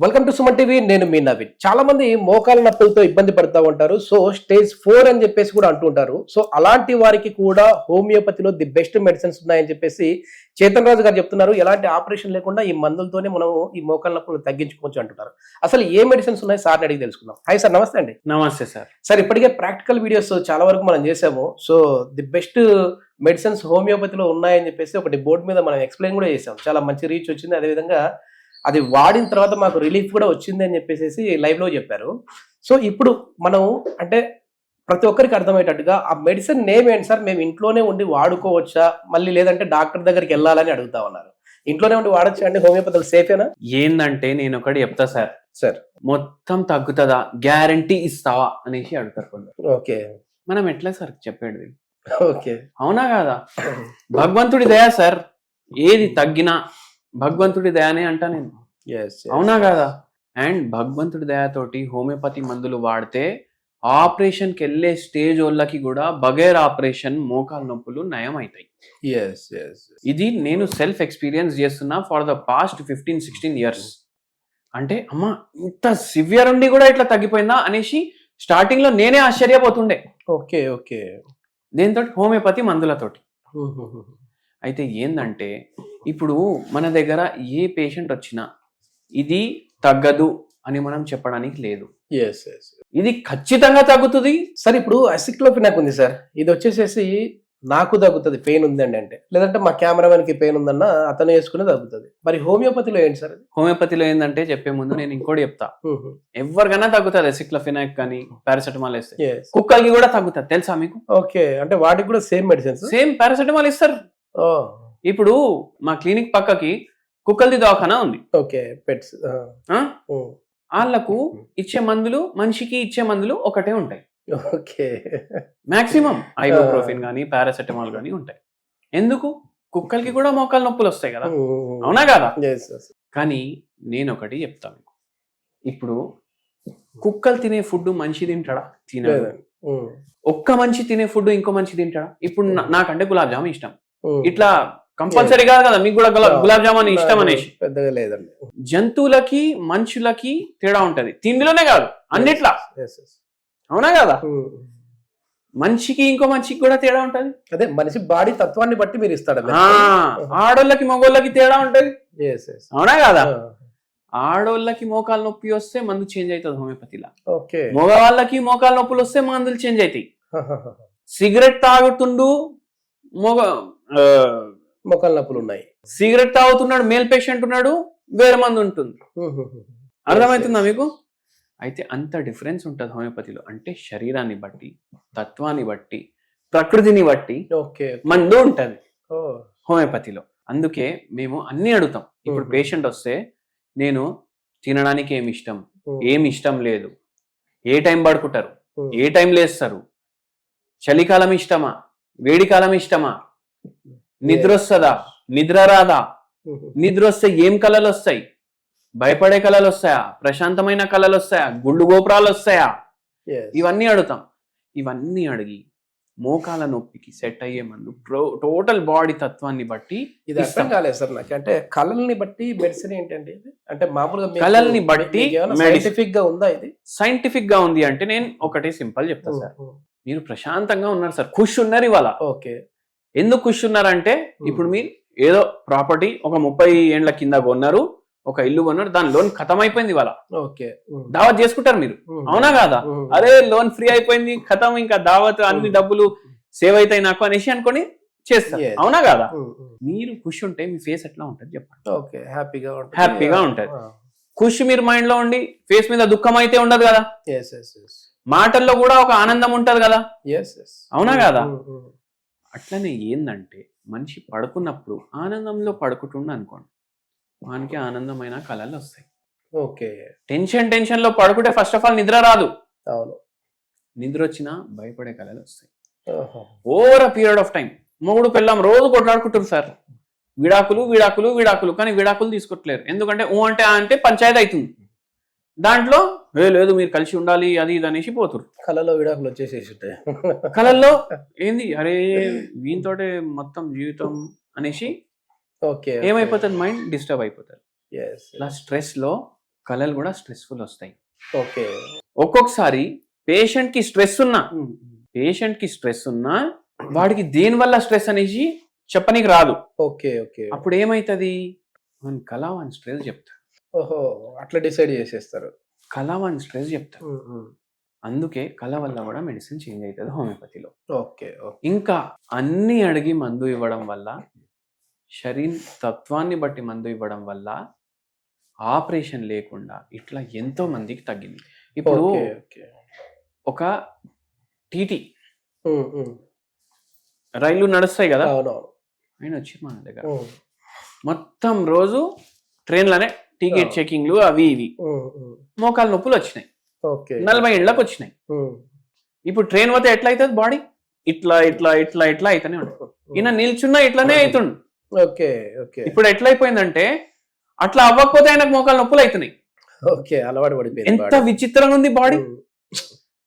Welcome to Suman TV. నేను మీ నవీన్. చాలా మంది మోకాల నొప్పులతో ఇబ్బంది పడుతూ ఉంటారు. సో స్టేజ్ 4 అని చెప్పేసి కూడా అంటుంటారు. సో అలాంటి వారికి కూడా హోమియోపతిలో ది బెస్ట్ మెడిసిన్స్ ఉన్నాయని చెప్పేసి చేతన్ రాజు గారు చెప్తున్నారు. ఎలాంటి ఆపరేషన్ లేకుండా ఈ మందులతోనే మనం ఈ మోకాల నొప్పులు తగ్గించుకోవచ్చు అంటున్నారు. అసలు ఏ మెడిసిన్స్ ఉన్నాయి సార్ అడిగి తెలుసుకుందాం. హాయ్ సార్, నమస్తే అండి. నమస్తే సార్. సార్, ఇప్పటికే ప్రాక్టికల్ వీడియోస్ చాలా వరకు మనం చేసాము. సో ది బెస్ట్ మెడిసిన్స్ హోమియోపతిలో ఉన్నాయని చెప్పేసి ఒకటి బోర్డు మీద మనం ఎక్స్ప్లెయిన్ కూడా చేసాం. చాలా మంచి రీచ్ వచ్చింది. అదేవిధంగా అది వాడిన తర్వాత మాకు రిలీఫ్ కూడా వచ్చింది అని చెప్పేసి లైవ్ లో చెప్పారు. సో ఇప్పుడు మనం అంటే ప్రతి ఒక్కరికి అర్థమయ్యేటట్టుగా ఆ మెడిసిన్ నేమ్ ఏంటి సార్? మేము ఇంట్లోనే ఉండి వాడుకోవచ్చా, మళ్ళీ లేదంటే డాక్టర్ దగ్గరికి వెళ్ళాలని అడుగుతా ఉన్నారు. ఇంట్లోనే ఉండి వాడచ్చా అండి? హోమియోపతులు సేఫేనా? ఏందంటే నేను ఒకటి చెప్తా సార్. సార్ మొత్తం తగ్గుతుందా, గ్యారంటీ ఇస్తావా అనేసి అడుగుతారు కొందరు. ఓకే, మనం ఎట్లా సార్ చెప్పేది? ఓకే, అవునా కాదా? భగవంతుడి దయా సార్. ఏది తగ్గినా భగవంతుడి దయానే అంటా నేను. అవునా కాదా? అండ్ భగవంతుడి దయాతోటి హోమియోపతి మందులు వాడితే ఆపరేషన్కి వెళ్ళే స్టేజ్ వాళ్ళకి కూడా బగైర్ ఆపరేషన్ మోకాల నొప్పులు నయం అవుతాయి. ఇది నేను సెల్ఫ్ ఎక్స్పీరియన్స్ చేస్తున్నా ఫర్ ద పాస్ట్ 15-16 ఇయర్స్. అంటే అమ్మా ఇంత సివియర్ ఉండి కూడా ఇట్లా తగ్గిపోయిందా అనేసి స్టార్టింగ్ లో నేనే ఆశ్చర్యపోతుండే. Okay, okay. దేంతో? హోమియోపతి మందులతోటి. అయితే ఏందంటే ఇప్పుడు మన దగ్గర ఏ పేషెంట్ వచ్చినా ఇది తగ్గదు అని మనం చెప్పడానికి లేదు. ఇది ఖచ్చితంగా తగ్గుతుంది. సార్, ఇప్పుడు అసిక్లోఫెనాక్ ఉంది సార్, ఇది వచ్చేసేసి నాకు తగ్గుతుంది, పెయిన్ ఉందండి అంటే, లేదంటే మా కెమెరామెన్ కి పెయిన్ ఉందన్న అతను వేసుకునే తగ్గుతుంది. మరి హోమియోపతిలో ఏంటి సార్? హోమియోపతిలో ఏంటంటే చెప్పే ముందు నేను ఇంకోటి చెప్తా. ఎవరికైనా తగ్గుతుంది అసిక్లోఫెనాక్ కానీ పారాసెటమాల్ వేస్తే. కుక్కలకి కూడా తగ్గుతుంది, తెలుసా మీకు? ఓకే, అంటే వాటికి కూడా సేమ్ మెడిసిన్స్, సేమ్ పారాసెటమాల్ ఇస్తారు. ఇప్పుడు మా క్లినిక్ పక్కకి కుక్కలది దవాఖానా ఉంది. Okay, pets. వాళ్ళకు ఇచ్చే మందులు, మనిషికి ఇచ్చే మందులు ఒకటే ఉంటాయి. ఓకే, మాక్సిమం ఐబుప్రోఫెన్ కానీ పారాసెటమాల్ కానీ ఉంటాయి. ఎందుకు? కుక్కలకి కూడా మోకాలు నొప్పులు వస్తాయి కదా, అవునా కదా? కానీ నేను ఒకటి చెప్తాను మీకు. ఇప్పుడు కుక్కలు తినే ఫుడ్ మనిషి తింటాడా? తినడు. ఒక్క మనిషి తినే ఫుడ్ ఇంకో మనిషి తింటాడా? ఇప్పుడు నాకంటే గులాబ్ జామున్ ఇష్టం, ఇట్లా కంపల్సరీ కాదు కదా మీకు కూడా గులాబ్ జామున్ ఇష్టం అనేసి. పెద్దగా లేదండి. జంతువులకి మనుషులకి తేడా ఉంటది, తిండిలోనే కాదు అన్నిట్లా, అవునా కదా? మనిషికి ఇంకో మనిషికి కూడా తేడా ఉంటది. అదే మనిషి బాడీ తత్వాన్ని బట్టి మీరు ఇస్తాడు. ఆడోళ్ళకి మగోళ్ళకి తేడా ఉంటది, అవునా కదా? ఆడోళ్ళకి మోకాలు నొప్పి వస్తే మందు చేంజ్ అవుతుంది హోమియోపతిలా. మగవాళ్ళకి మోకాలు నొప్పులు వస్తే మందులు చేంజ్ అవుతాయి. సిగరెట్ తాగుతుండు మోకాలు నొప్పులు ఉన్నాయి, సిగరెట్ తాగుతున్నాడు మేల్ పేషెంట్ ఉన్నాడు, వేరే మంది ఉంటుంది. అర్థమవుతుందా మీకు? అయితే అంత డిఫరెన్స్ ఉంటుంది హోమియోపతిలో. అంటే శరీరాన్ని బట్టి, తత్వాన్ని బట్టి, ప్రకృతిని బట్టి మందు ఉంటది హోమియోపతిలో. అందుకే మేము అన్ని అడుగుతాం. ఇప్పుడు పేషెంట్ వస్తే నేను తినడానికి ఏమి ఇష్టం, ఏమి ఇష్టం లేదు, ఏ టైం పడుకుంటారు, ఏ టైం లేస్తారు, చలికాలం ఇష్టమా, వేడికాలం ఇష్టమా, నిద్ర వస్తుందా, నిద్ర రాదా, నిద్ర వస్తే ఏం కళలు వస్తాయి, భయపడే కళలు వస్తాయా, ప్రశాంతమైన కళలు వస్తాయా, గుళ్ళు గోపురాలు వస్తాయా, ఇవన్నీ అడుగుతాం. ఇవన్నీ అడిగి మోకాల నొప్పికి సెట్ అయ్యే మందు టోటల్ బాడీ తత్వాన్ని బట్టి. ఇది అర్థం కాలేదు సార్ నాకు. అంటే కళల్ని బట్టి మెడిసిన్ ఏంటండి? అంటే మామూలుగా కళల్ని బట్టి సైంటిఫిక్ గా ఉందా? ఇది సైంటిఫిక్ గా ఉంది అంటే నేను ఒకటే సింపుల్ చెప్తాను సార్. మీరు ప్రశాంతంగా ఉన్నారు సార్, ఖుష్ ఉన్నారు ఇవాళ. ఓకే, ఎందుకు ఖుష్ ఉన్నారంటే ఇప్పుడు మీరు ఏదో ప్రాపర్టీ ఒక 30 ఏండ్ల కింద కొన్నారు, ఒక ఇల్లు కొన్నారు, దాని లోన్ ఖతం అయిపోయింది ఇవాళ. ఓకే, దావత్ చేసుకుంటారు మీరు, అవునా కాదా? అరే లోన్ ఫ్రీ అయిపోయింది, ఖతం, ఇంకా దావత్ అన్ని డబ్బులు సేవ్ అవుతాయి నాకు అనేసి అనుకొని చేస్తారు, అవునా కాదా? మీరు ఖుష్ ఉంటే మీ ఫేస్ ఎట్లా ఉంటుంది చెప్పండి? ఓకే, హ్యాపీగా ఉంటది. ఖుష్ మీరు మైండ్ లో ఉండి ఫేస్ మీద దుఃఖం అయితే ఉండదు కదా. మాటల్లో కూడా ఒక ఆనందం ఉంటది కదా, అవునా కాదా? అట్లనే ఏందంటే మనిషి పడుకున్నప్పుడు ఆనందంలో పడుకుంటుండ అనుకోండి, వానికి ఆనందమైన కళలు వస్తాయి. ఓకే, టెన్షన్ లో పడుకుంటే ఫస్ట్ ఆఫ్ ఆల్ నిద్ర రాదు. అవును, నిద్ర వచ్చినా భయపడే కళలు వస్తాయి. Over a period of time మొగుడు పెళ్ళాం రోజు కొట్లాడుకుంటారు సార్, విడాకులు, కానీ విడాకులు తీసుకోవట్లేరు. ఎందుకంటే అంటే పంచాయతీ అవుతుంది. దాంట్లో లేదు మీరు కలిసి ఉండాలి అది ఇది అనేసి పోతురు. కళలో విడాకులు వచ్చేసేసి కళల్లో ఏంది, అరే వీనితోటే మొత్తం జీవితం అనేసి ఏమైపోతుంది, మైండ్ డిస్టర్బ్ అయిపోతుంది. ఇలా స్ట్రెస్ లో కళలు కూడా స్ట్రెస్ఫుల్ వస్తాయి. ఓకే. ఒక్కొక్కసారి పేషెంట్ కి స్ట్రెస్ ఉన్నా వాడికి దేని వల్ల స్ట్రెస్ అనేసి చెప్పనీకి రాదు. ఓకే. ఓకే. అప్పుడు ఏమైతుంది, మన కళ వన్ స్ట్రెస్ చెప్తారు. ఓహో, అట్లా డిసైడ్ చేసేస్తారు. కళ వన్ స్ట్రెస్ చెప్తారు. అందుకే కళ వల్ల కూడా మెడిసిన్ చేంజ్ అవుతుంది హోమియోపతిలో. ఓకే. ఇంకా అన్ని అడిగి మందు ఇవ్వడం వల్ల, శరీర తత్వాన్ని బట్టి మందు ఇవ్వడం వల్ల ఆపరేషన్ లేకుండా ఇట్లా ఎంతో మందికి తగ్గింది. ఇప్పుడు ఒక టీటీ రైళ్లు నడుస్తాయి కదా, ఆయన వచ్చి మన దగ్గర మొత్తం రోజు ట్రైన్లోనే టికెట్ చెకింగ్లు అవి ఇవి, మోకాలు నొప్పులు వచ్చినాయి, 40 ఏళ్ళకి వచ్చినాయి. ఇప్పుడు ట్రైన్ పోతే ఎట్లా అవుతుంది బాడీ, ఇట్లా ఇట్లా ఇట్లా ఇట్లా అయితేనే ఉంటుంది. ఈయన నిల్చున్నా ఇట్లానే అవుతుండు. ఇప్పుడు ఎట్లా అయిపోయిందంటే అట్లా అవ్వకపోతే ఆయనకు మోకాలు నొప్పులు అవుతున్నాయి. ఎంత విచిత్రంగా ఉంది బాడీ.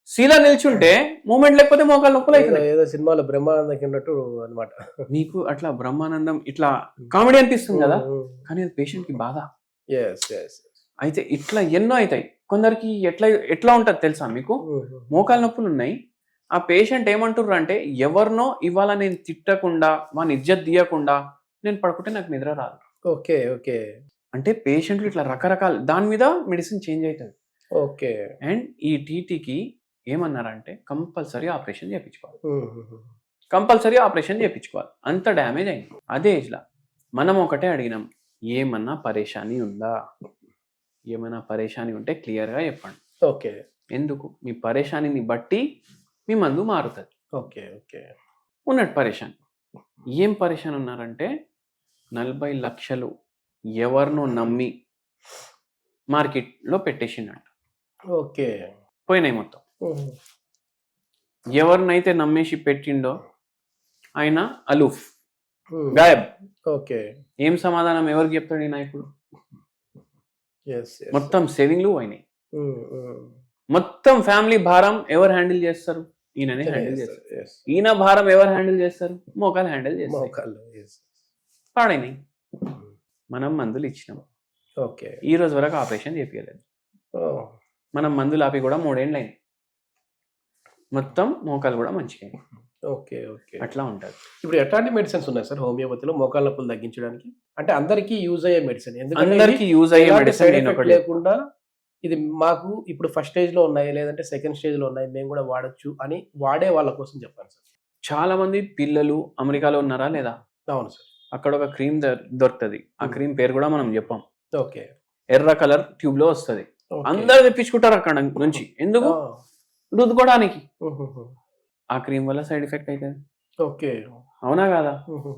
సీదా నిల్చుంటే మూమెంట్ లేకపోతే మోకాలు నొప్పులు అవుతున్నాయి. ఏదో సినిమాలో బ్రహ్మానందం అన్నట్టు అన్నమాట. మీకు అట్లా బ్రహ్మానందం ఇట్లా కామెడీ అనిపిస్తుంది కదా, కానీ అది పేషెంట్ కి బాధ. అయితే ఇట్లా ఎన్నో అవుతాయి. కొందరికి ఎట్లా ఉంటది తెలుసా మీకు, మోకాలు నొప్పులు ఉన్నాయి, ఆ పేషెంట్ ఏమంటుర్రు అంటే, ఎవరినో ఇవాళ నేను తిట్టకుండా వాని ఇజ్జత్ తీయకుండా నేను పడుకుంటే నాకు నిద్ర రాదు. ఓకే. ఓకే. అంటే పేషెంట్లు ఇట్లా రకరకాల దాని మీద మెడిసిన్ చేంజ్ అవుతుంది. ఓకే. అండ్ ఈ టీటీకి ఏమన్నారంటే కంపల్సరీ ఆపరేషన్ చేయించుకోవాలి, అంత డ్యామేజ్ అయింది అదే ఏజ్లో. మనం ఒకటే అడిగినాం, ఏమన్నా పరేషాని ఉందా, ఏమైనా పరేషాని ఉంటే క్లియర్గా చెప్పండి. ఓకే. ఎందుకు, మీ పరేషానిని బట్టి మీ మందు మారుతుంది. ఓకే. ఓకే. ఉన్నట్టు పరేషాన్, ఏం పరేషాన్ ఉన్నారంటే 40 లక్షలు ఎవరినో నమ్మి మార్కెట్లో పెట్టేసిండట. ఓకే. పోయినాయి మొత్తం. ఎవరినైతే నమ్మేసి పెట్టిండో ఆయన అలూఫ్, గాయబ్. ఓకే. ఏం సమాధానం ఎవరికి చెప్తాడు ఈయన ఇప్పుడు? మొత్తం సేవింగ్లు పోయినాయి. మొత్తం ఫ్యామిలీ భారం ఎవరు హ్యాండిల్ చేస్తారు? ఈయననే హ్యాండిల్ చేస్తారు. ఈయన భారం ఎవరు హ్యాండిల్ చేస్తారు? మోకాలు హ్యాండిల్ చేస్తారు. పాడైనాయి. మనం మందులు ఇచ్చినాం, ఈ రోజు వరకు ఆపరేషన్ చేపియలేదు. మనం మందులు ఆపి కూడా 3 ఏళ్ళు అయింది, మొత్తం మోకాలు కూడా మంచిగా. ఓకే. ఓకే. అట్లా ఉంటుంది. ఇప్పుడు ఎట్లాంటి మెడిసిన్స్ ఉన్నాయి సార్ హోమియోపతిలో మోకాళ్ళ నొప్పులు తగ్గించడానికి? అంటే అందరికీ యూజ్ అయ్యే మెడిసిన్, అందరికీ యూజ్ అయ్యే మెడిసిన్ లేకుండా ఇది మాకు ఇప్పుడు ఫస్ట్ స్టేజ్ లో ఉన్నాయి, లేదంటే సెకండ్ స్టేజ్ లో ఉన్నాయి, మేము కూడా వాడచ్చు అని వాడే వాళ్ళ కోసం చెప్పండి సార్. చాలా మంది పిల్లలు అమెరికాలో ఉన్నారా లేదా? అవును సార్. అక్కడ ఒక క్రీమ్ దొరుకుతుంది, ఆ క్రీమ్ పేరు కూడా మనం చెప్పాం. ఓకే. ఎర్ర కలర్ ట్యూబ్ లో వస్తుంది, అందరు తెప్పించుకుంటారు అక్కడ నుంచి. ఎందుకు? రుద్దుకోవడానికి. ఆ క్రీమ్ వల్ల సైడ్ ఎఫెక్ట్ అవుతుంది. ఓకే. అవునా కాదా?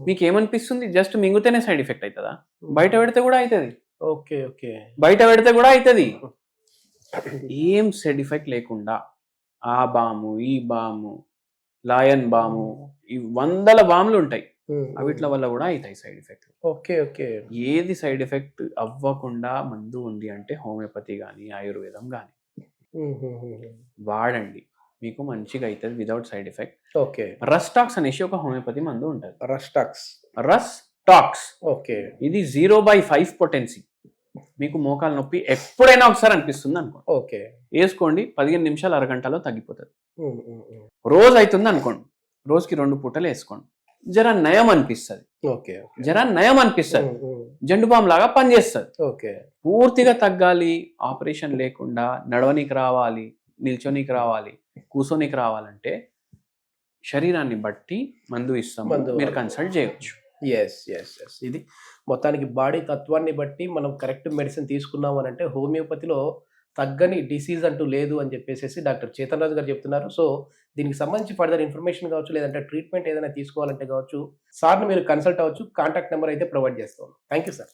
మీకు ఏమనిపిస్తుంది? జస్ట్ మింగుతేనే సైడ్ ఎఫెక్ట్ అవుతుందా? బయట పెడితే కూడా అవుతుంది. ఓకే. ఓకే. బయట పెడితే కూడా అవుతుంది. ఏం సైడ్ ఎఫెక్ట్ లేకుండా ఆ బాము, ఈ బాము, లాయన్ బాము, ఈ 100 బాములు ఉంటాయి, అవిట్ల వల్ల కూడా అవుతాయి సైడ్ ఎఫెక్ట్. ఓకే. ఓకే. ఏది సైడ్ ఎఫెక్ట్ అవ్వకుండా మందు ఉంది అంటే హోమియోపతి కానీ ఆయుర్వేదం కానీ వాడండి, మీకు మంచిగా అవుతుంది without side effect. Okay. Rhus tox అనేసి ఒక హోమియోపతి మందు ఉంటుంది. రస్టాక్స్. ఓకే. ఇది 0/5 పొటెన్సీ. మీకు మోకాలు నొప్పి ఎప్పుడైనా ఒకసారి అనిపిస్తుంది అనుకోండి, ఓకే, వేసుకోండి, 15 నిమిషాలు అరగంటలో తగ్గిపోతుంది. రోజు అవుతుంది అనుకోండి, రోజుకి 2 పూటలు వేసుకోండి, జర నయం అనిపిస్తుంది. ఓకే. జండు బామ్ లాగా పనిచేస్తుంది. ఓకే. పూర్తిగా తగ్గాలి, ఆపరేషన్ లేకుండా నడవనీకి రావాలి, నిల్చోనీకి రావాలి, కూర్చోనీకి రావాలంటే శరీరాన్ని బట్టి మందు ఇస్తాం, మీరు కన్సల్ట్ చేయవచ్చు. ఇది మొత్తానికి బాడీ తత్వాన్ని బట్టి మనం కరెక్ట్ మెడిసిన్ తీసుకున్నాం అని అంటే హోమియోపతిలో తగ్గని డిసీజ్ అంటూ లేదు అని చెప్పేసి డాక్టర్ చేతన్ రాజు గారు చెప్తున్నారు. సో దీనికి సంబంధించి ఫర్దర్ ఇన్ఫర్మేషన్ కావచ్చు, లేదంటే ట్రీట్మెంట్ ఏదైనా తీసుకోవాలంటే కావచ్చు, సార్ని మీరు కన్సల్ట్ అవ్వచ్చు. కాంటాక్ట్ నెంబర్ అయితే ప్రొవైడ్ చేస్తాం. Thank you sir.